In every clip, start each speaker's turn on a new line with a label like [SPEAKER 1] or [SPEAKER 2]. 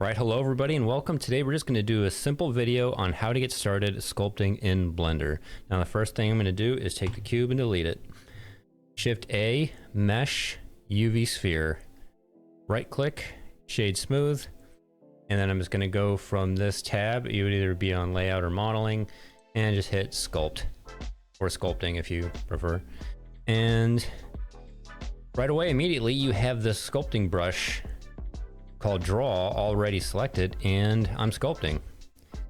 [SPEAKER 1] Right, hello everybody and welcome. Today we're just going to do a simple video on how to get started sculpting in Blender. Now the first thing I'm going to do is take the cube and delete it. Shift A, Mesh, UV Sphere. Right click, Shade Smooth, and then I'm just going to go from this tab. You would either be on Layout or Modeling, and just hit Sculpt, or Sculpting if you prefer. And right away, immediately, you have this sculpting brush called Draw already selected, and I'm sculpting.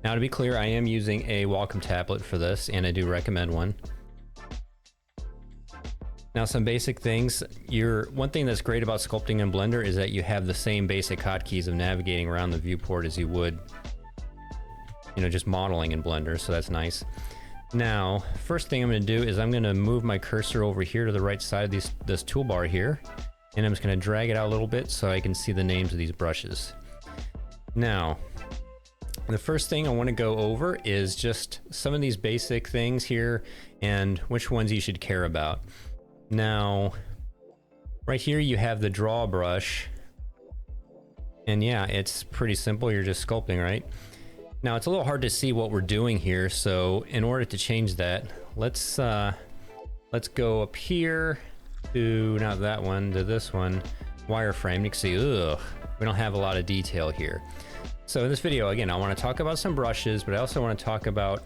[SPEAKER 1] Now to be clear, I am using a Wacom tablet for this, and I do recommend one. Now some basic things. One thing that's great about sculpting in Blender is that you have the same basic hotkeys of navigating around the viewport as you would, just modeling in Blender, so that's nice. Now, first thing I'm going to do is I'm going to move my cursor over here to the right side of this toolbar here. And I'm just going to drag it out a little bit so I can see the names of these brushes. Now, the first thing I want to go over is just some of these basic things here and which ones you should care about. Now, right here you have the draw brush. And yeah, it's pretty simple. You're just sculpting, right? Now, it's a little hard to see what we're doing here. So in order to change that, let's go up here to, not that one, to this one, wireframe. You can see, we don't have a lot of detail here. So in this video, again, I want to talk about some brushes, but I also want to talk about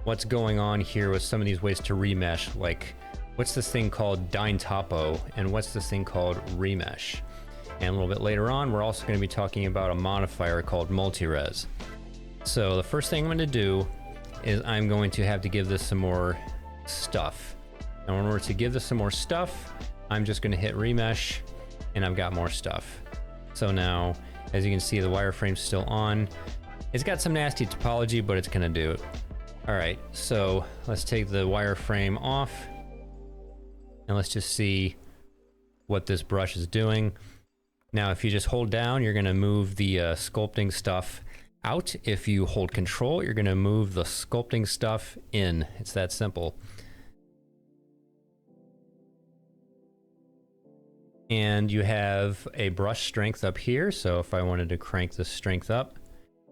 [SPEAKER 1] what's going on here with some of these ways to remesh, like what's this thing called Dyntopo, and what's this thing called remesh. And a little bit later on, we're also going to be talking about a modifier called multi-res. So the first thing I'm going to do is I'm going to have to give this some more stuff. Now in order to give this some more stuff, I'm just going to hit remesh, and I've got more stuff. So now, as you can see, the wireframe's still on. It's got some nasty topology, but it's going to do it. All right, so let's take the wireframe off, and let's just see what this brush is doing. Now, if you just hold down, you're going to move the sculpting stuff out. If you hold Control, you're going to move the sculpting stuff in. It's that simple. And you have a brush strength up here. So if I wanted to crank this strength up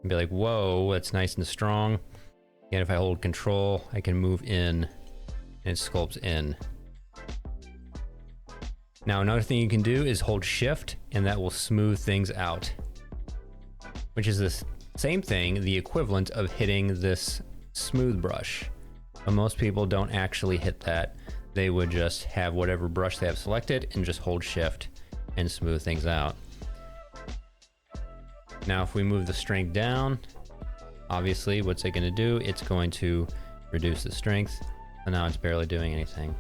[SPEAKER 1] and be like, whoa, that's nice and strong. And if I hold Control, I can move in and it sculpts in. Now, another thing you can do is hold Shift, and that will smooth things out, which is the same thing, the equivalent of hitting this smooth brush. But most people don't actually hit that. They would just have whatever brush they have selected and just hold Shift and smooth things out. Now, if we move the strength down, obviously, what's it going to do? It's going to reduce the strength. So now it's barely doing anything.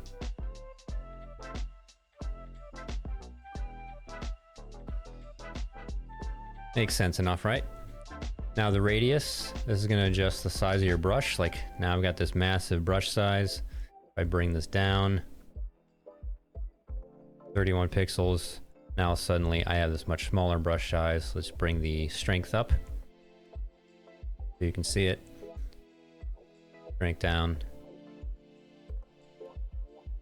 [SPEAKER 1] Makes sense enough, right? Now the radius, this is going to adjust the size of your brush. Like now I've got this massive brush size. If I bring this down 31 pixels, now suddenly I have this much smaller brush size. Let's bring the strength up so you can see it. Strength down,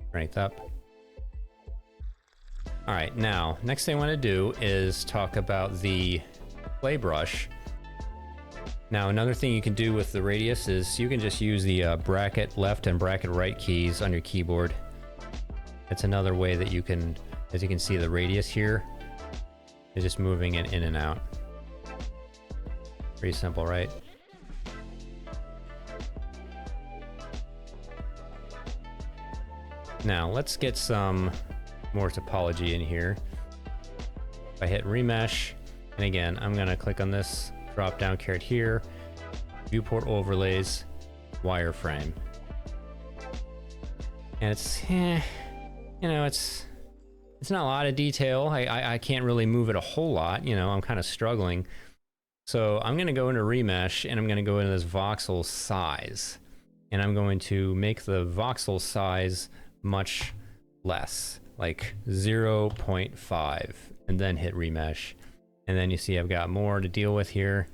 [SPEAKER 1] strength up. All right, now next thing I want to do is talk about the play brush. Now, another thing you can do with the radius is you can just use the bracket left and bracket right keys on your keyboard. It's another way that you can, as you can see, the radius here is just moving it in and out. Pretty simple, right? Now, let's get some more topology in here. If I hit remesh, and again, I'm going to click on this drop down caret here, viewport overlays, wireframe. And it's, it's not a lot of detail. I can't really move it a whole lot, I'm kind of struggling. So I'm going to go into remesh, and I'm going to go into this voxel size. And I'm going to make the voxel size much less, like 0.5, and then hit remesh. And then you see I've got more to deal with here.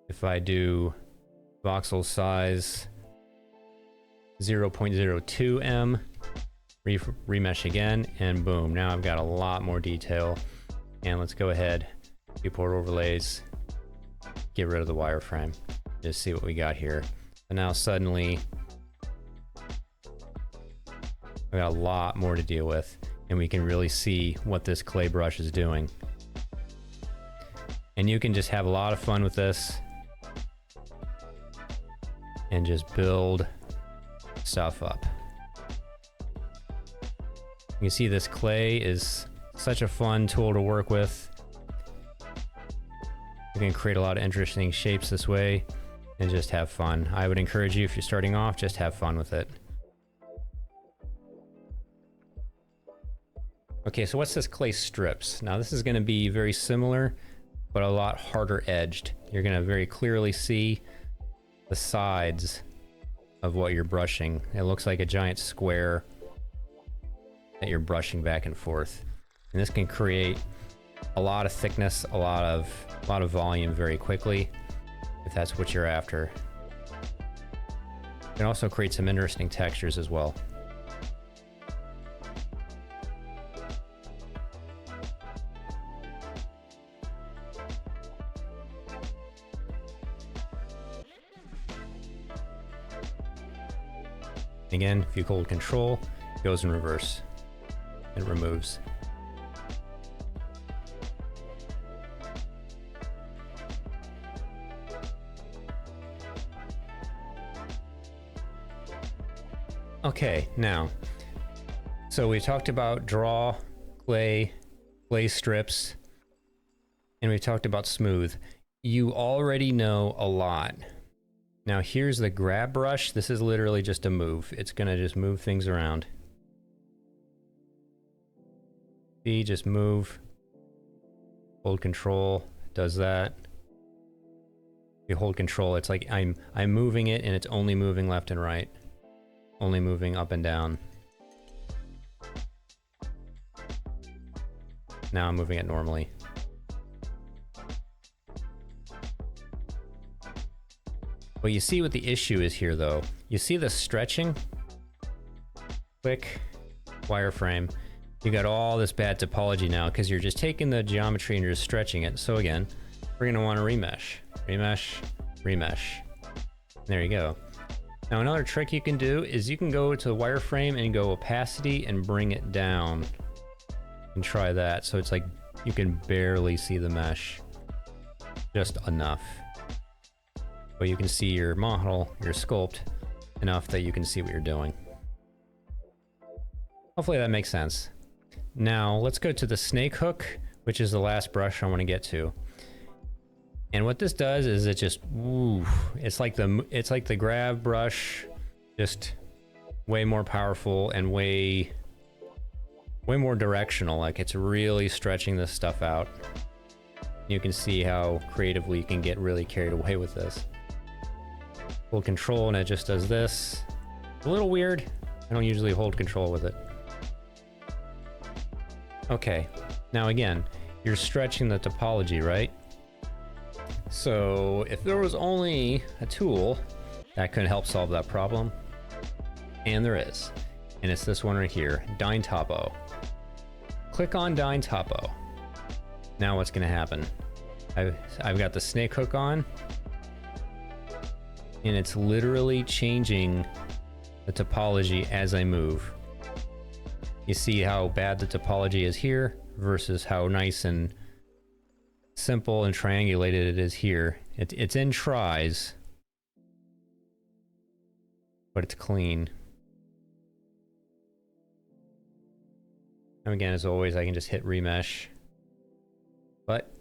[SPEAKER 1] If I do voxel size 0.02 em, remesh again, and boom, now I've got a lot more detail. And let's go ahead viewport overlays, get rid of the wireframe. Just see what we got here. And now suddenly we got a lot more to deal with, and we can really see what this clay brush is doing. And you can just have a lot of fun with this and just build stuff up. You can see this clay is such a fun tool to work with. You can create a lot of interesting shapes this way and just have fun. I would encourage you, if you're starting off, just have fun with it. Okay, so what's this clay strips? Now this is going to be very similar, but a lot harder edged. You're going to very clearly see the sides of what you're brushing. It looks like a giant square that you're brushing back and forth. And this can create a lot of thickness, a lot of volume very quickly, if that's what you're after. It can also create some interesting textures as well. Again, if you hold control, it goes in reverse. It removes. Okay, now, so we talked about draw, clay strips, and we talked about smooth. You already know a lot. Now here's the grab brush. This is literally just a move. It's gonna just move things around. See, just move. Hold control, does that. If you hold control, it's like I'm moving it and it's only moving left and right. Only moving up and down. Now I'm moving it normally. But you see what the issue is here though. You see the stretching? Click, wireframe. You got all this bad topology now because you're just taking the geometry and you're just stretching it. So again, we're gonna want to remesh. Remesh, remesh. There you go. Now another trick you can do is you can go to the wireframe and go opacity and bring it down. And try that. So it's like you can barely see the mesh. Just enough. But you can see your model, your sculpt, enough that you can see what you're doing. Hopefully that makes sense. Now let's go to the snake hook, which is the last brush I want to get to. And what this does is it just, woo, it's like the grab brush, just way more powerful and way more directional. Like it's really stretching this stuff out. You can see how creatively you can get really carried away with this. Hold control and it just does this. A little weird. I don't usually hold control with it. Okay, now again, you're stretching the topology, right? So if there was only a tool that could help solve that problem, and there is, and it's this one right here, Dyntopo. Click on Dyntopo. Now what's gonna happen? I've got the snake hook on, and it's literally changing the topology as I move. You see how bad the topology is here versus how nice and simple and triangulated it is here. It's in tries, but it's clean. And again, as always, I can just hit remesh, but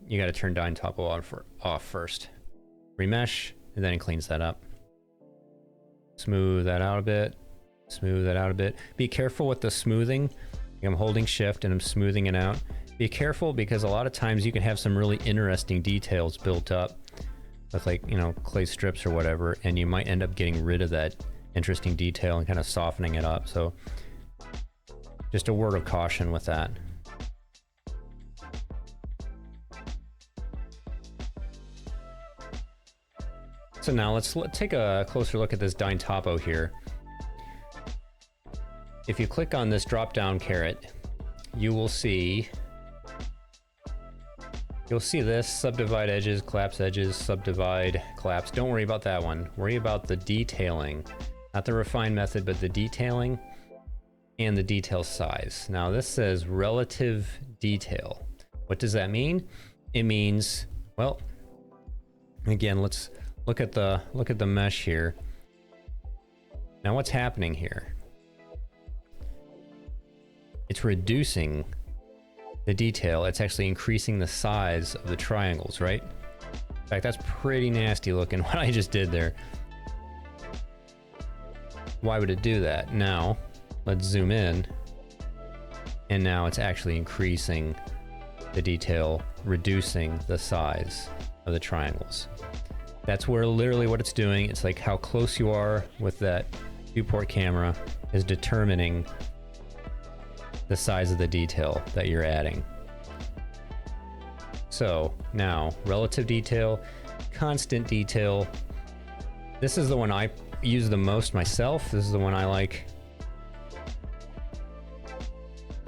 [SPEAKER 1] you got to turn Dyntopo off first. Remesh, and then it cleans that up. Smooth that out a bit. Smooth that out a bit. Be careful with the smoothing. I'm holding shift and I'm smoothing it out. Be careful because a lot of times you can have some really interesting details built up with, like, you know, clay strips or whatever, and you might end up getting rid of that interesting detail and kind of softening it up. So just a word of caution with that. So now let's take a closer look at this Dyntopo here. If you click on this drop down caret, you will see you'll see this: subdivide edges, collapse edges, subdivide, collapse. Don't worry about that one. Worry about the detailing. Not the refine method, but the detailing and the detail size. Now this says relative detail. What does that mean? It means, well, again, let's look at the mesh here. Now what's happening here? It's reducing the detail. It's actually increasing the size of the triangles, right? In fact, that's pretty nasty looking what I just did there. Why would it do that? Now, let's zoom in. And now it's actually increasing the detail, reducing the size of the triangles. That's where literally what it's doing. It's like how close you are with that viewport camera is determining the size of the detail that you're adding. So now, relative detail, constant detail. This is the one I use the most myself. This is the one I like.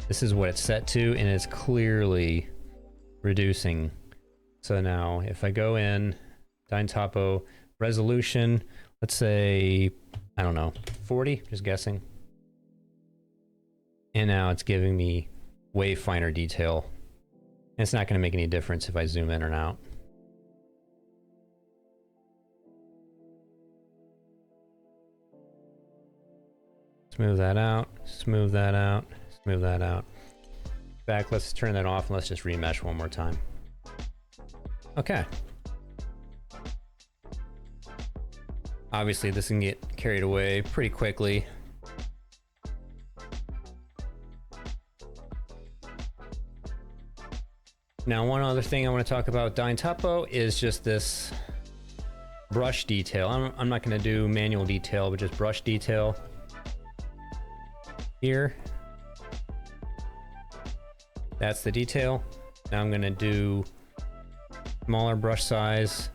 [SPEAKER 1] This is what it's set to, and it's clearly reducing. So now if I go in, Dyntopo, resolution, let's say, I don't know, 40, just guessing. And now it's giving me way finer detail. And it's not going to make any difference if I zoom in or out. Smooth that out, smooth that out, smooth that out. Back, let's turn that off and let's just remesh one more time. Okay. Obviously this can get carried away pretty quickly. Now, one other thing I want to talk about Dyntopo is just this brush detail. I'm not going to do manual detail, but just brush detail here. That's the detail. Now I'm going to do smaller brush size.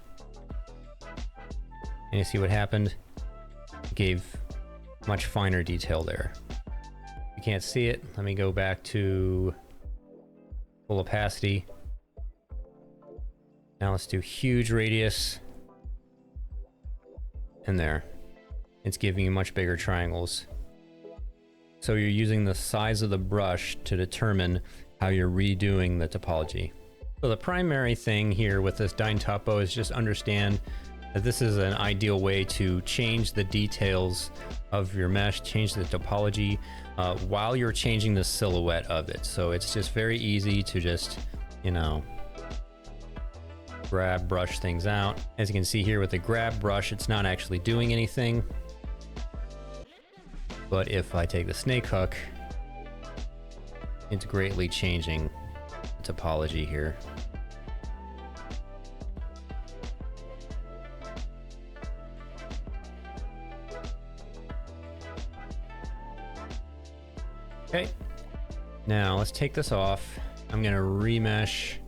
[SPEAKER 1] And you see what happened? It gave much finer detail there. You can't see it. Let me go back to full opacity. Now let's do huge radius. And there. It's giving you much bigger triangles. So you're using the size of the brush to determine how you're redoing the topology. So the primary thing here with this Dyntopo is just understand that this is an ideal way to change the details of your mesh, change the topology while you're changing the silhouette of it. So it's just very easy to just, you know, grab, brush things out. As you can see here with the grab brush, it's not actually doing anything. But if I take the snake hook, it's greatly changing the topology here. Okay, now let's take this off. I'm gonna remesh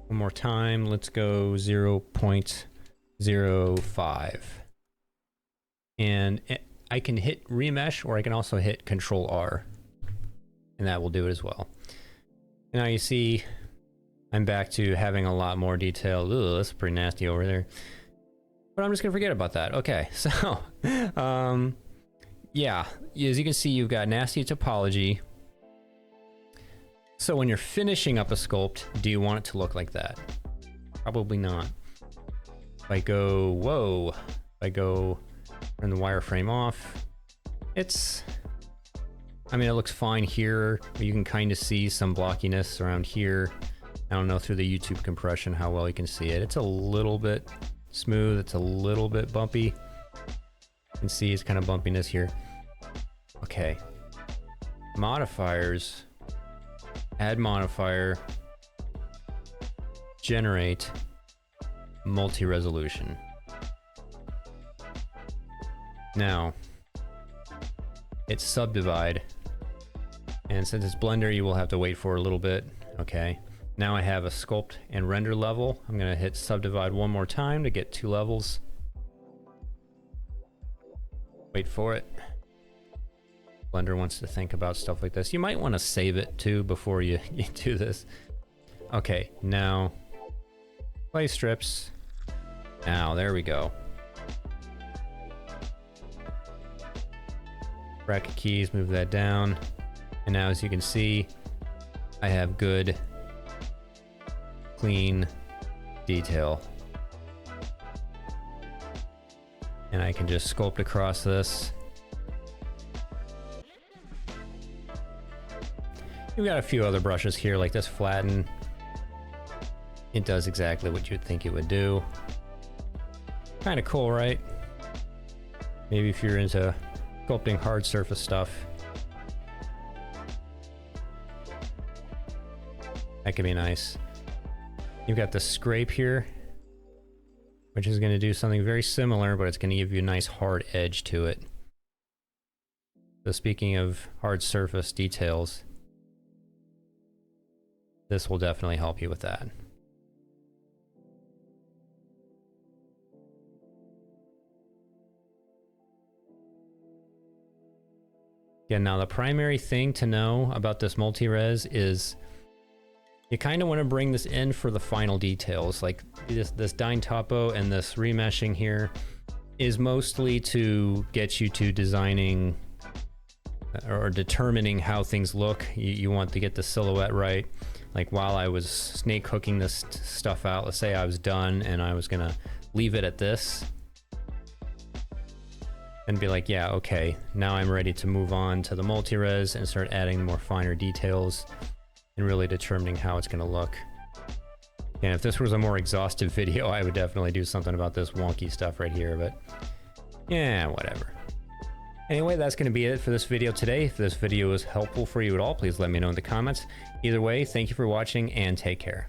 [SPEAKER 1] one more time. Let's go 0.05. And I can hit remesh, or I can also hit Control R, and that will do it as well. And now you see I'm back to having a lot more detail. Ooh, that's pretty nasty over there. But I'm just gonna forget about that. Okay, so yeah, as you can see, you've got nasty topology. So when you're finishing up a sculpt, do you want it to look like that? Probably not. If I go, whoa, if I go turn the wireframe off, I mean, it looks fine here, but you can kind of see some blockiness around here. I don't know through the YouTube compression how well you can see it. It's a little bit smooth, it's a little bit bumpy. You can see it's kind of bumpiness here. Okay. Modifiers. Add modifier. Generate multi-resolution. Now, it's subdivide. And since it's Blender, you will have to wait for a little bit. Okay. Now I have a sculpt and render level. I'm going to hit subdivide one more time to get 2 levels. Wait for it. Blender wants to think about stuff like this. You might want to save it too before you do this. Okay, now Play strips. Now, there we go. Bracket keys, move that down. And now, as you can see, I have good, clean detail. And I can just sculpt across this. We've got a few other brushes here, like this flatten. It does exactly what you'd think it would do. Kind of cool, right? Maybe if you're into sculpting hard surface stuff. That could be nice. You've got the scrape here, which is going to do something very similar, but it's going to give you a nice hard edge to it. So speaking of hard surface details, this will definitely help you with that. Yeah, now the primary thing to know about this multi-res is you kind of want to bring this in for the final details. Like this Dyntopo and this remeshing here is mostly to get you to designing or determining how things look. You want to get the silhouette right. Like while I was snake hooking this stuff out, let's say I was done and I was gonna leave it at this and be like, yeah, okay, now I'm ready to move on to the multi-res and start adding more finer details and really determining how it's gonna look. And if this was a more exhaustive video, I would definitely do something about this wonky stuff right here, but yeah, whatever. Anyway, that's going to be it for this video today. If this video was helpful for you at all, please let me know in the comments. Either way, thank you for watching and take care.